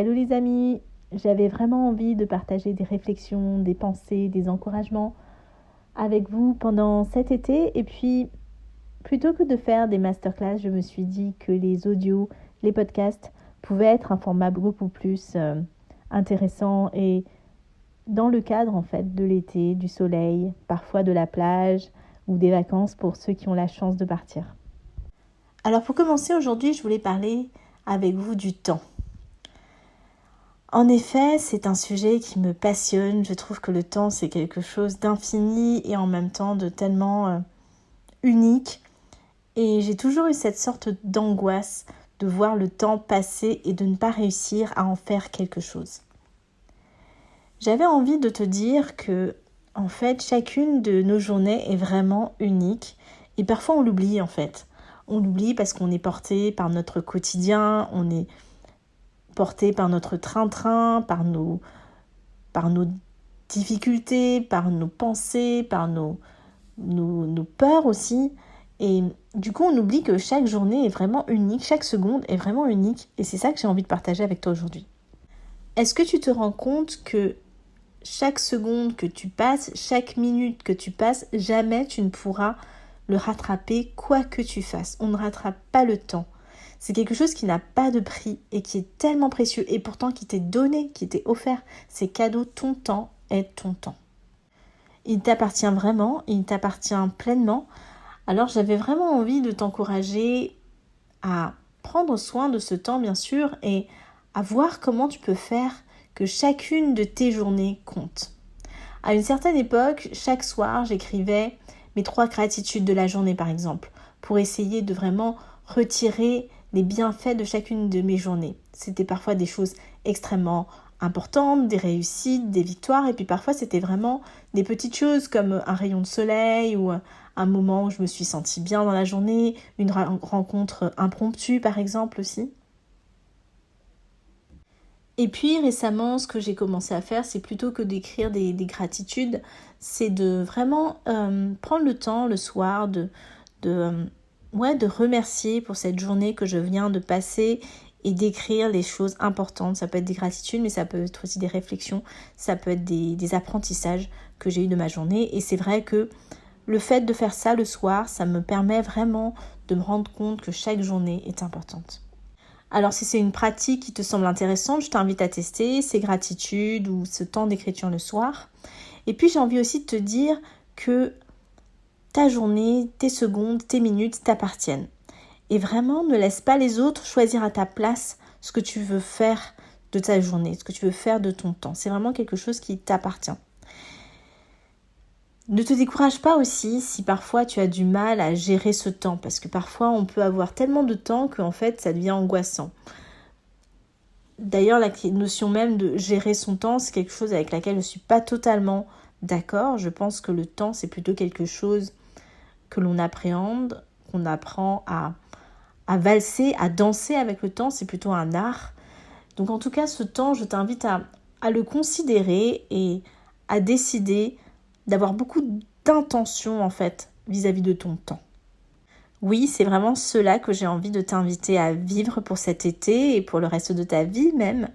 Hello les amis, j'avais vraiment envie de partager des réflexions, des pensées, des encouragements avec vous pendant cet été. Et puis, plutôt que de faire des masterclass, je me suis dit que les audios, les podcasts pouvaient être un format beaucoup plus intéressant et dans le cadre en fait de l'été, du soleil, parfois de la plage ou des vacances pour ceux qui ont la chance de partir. Alors pour commencer aujourd'hui, je voulais parler avec vous du temps. En effet, c'est un sujet qui me passionne. Je trouve que le temps, c'est quelque chose d'infini et en même temps de tellement unique. Et j'ai toujours eu cette sorte d'angoisse de voir le temps passer et de ne pas réussir à en faire quelque chose. J'avais envie de te dire que, en fait, chacune de nos journées est vraiment unique. Et parfois, on l'oublie, en fait. On l'oublie parce qu'on est porté par notre quotidien, on est porté par notre train-train, par nos difficultés, par nos pensées, par nos peurs aussi. Et du coup, on oublie que chaque journée est vraiment unique, chaque seconde est vraiment unique. Et c'est ça que j'ai envie de partager avec toi aujourd'hui. Est-ce que tu te rends compte que chaque seconde que tu passes, chaque minute que tu passes, jamais tu ne pourras le rattraper quoi que tu fasses. On ne rattrape pas le temps. C'est quelque chose qui n'a pas de prix et qui est tellement précieux et pourtant qui t'est donné, qui t'est offert. C'est cadeau, ton temps est ton temps. Il t'appartient vraiment, il t'appartient pleinement. Alors j'avais vraiment envie de t'encourager à prendre soin de ce temps bien sûr et à voir comment tu peux faire que chacune de tes journées compte. À une certaine époque, chaque soir, j'écrivais mes 3 gratitudes de la journée par exemple, pour essayer de vraiment retirer les bienfaits de chacune de mes journées. C'était parfois des choses extrêmement importantes, des réussites, des victoires, et puis parfois c'était vraiment des petites choses comme un rayon de soleil ou un moment où je me suis sentie bien dans la journée, une rencontre impromptue par exemple aussi. Et puis récemment, ce que j'ai commencé à faire, c'est plutôt que d'écrire des gratitudes, c'est de vraiment prendre le temps le soir de remercier pour cette journée que je viens de passer et d'écrire les choses importantes. Ça peut être des gratitudes, mais ça peut être aussi des réflexions, ça peut être des apprentissages que j'ai eu de ma journée. Et c'est vrai que le fait de faire ça le soir, ça me permet vraiment de me rendre compte que chaque journée est importante. Alors si c'est une pratique qui te semble intéressante, je t'invite à tester ces gratitudes ou ce temps d'écriture le soir. Et puis j'ai envie aussi de te dire que ta journée, tes secondes, tes minutes t'appartiennent. Et vraiment, ne laisse pas les autres choisir à ta place ce que tu veux faire de ta journée, ce que tu veux faire de ton temps. C'est vraiment quelque chose qui t'appartient. Ne te décourage pas aussi si parfois tu as du mal à gérer ce temps, parce que parfois on peut avoir tellement de temps qu'en fait ça devient angoissant. D'ailleurs, la notion même de gérer son temps, c'est quelque chose avec laquelle je ne suis pas totalement d'accord. Je pense que le temps, c'est plutôt quelque chose que l'on appréhende, qu'on apprend à valser, à danser avec le temps. C'est plutôt un art. Donc en tout cas, ce temps, je t'invite à le considérer et à décider d'avoir beaucoup d'intention en fait vis-à-vis de ton temps. Oui, c'est vraiment cela que j'ai envie de t'inviter à vivre pour cet été et pour le reste de ta vie même.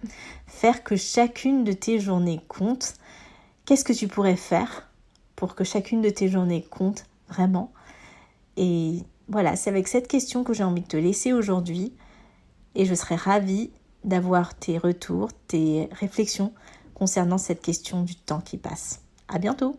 Faire que chacune de tes journées compte. Qu'est-ce que tu pourrais faire pour que chacune de tes journées compte vraiment ? Et voilà, c'est avec cette question que j'ai envie de te laisser aujourd'hui. Et je serais ravie d'avoir tes retours, tes réflexions concernant cette question du temps qui passe. À bientôt!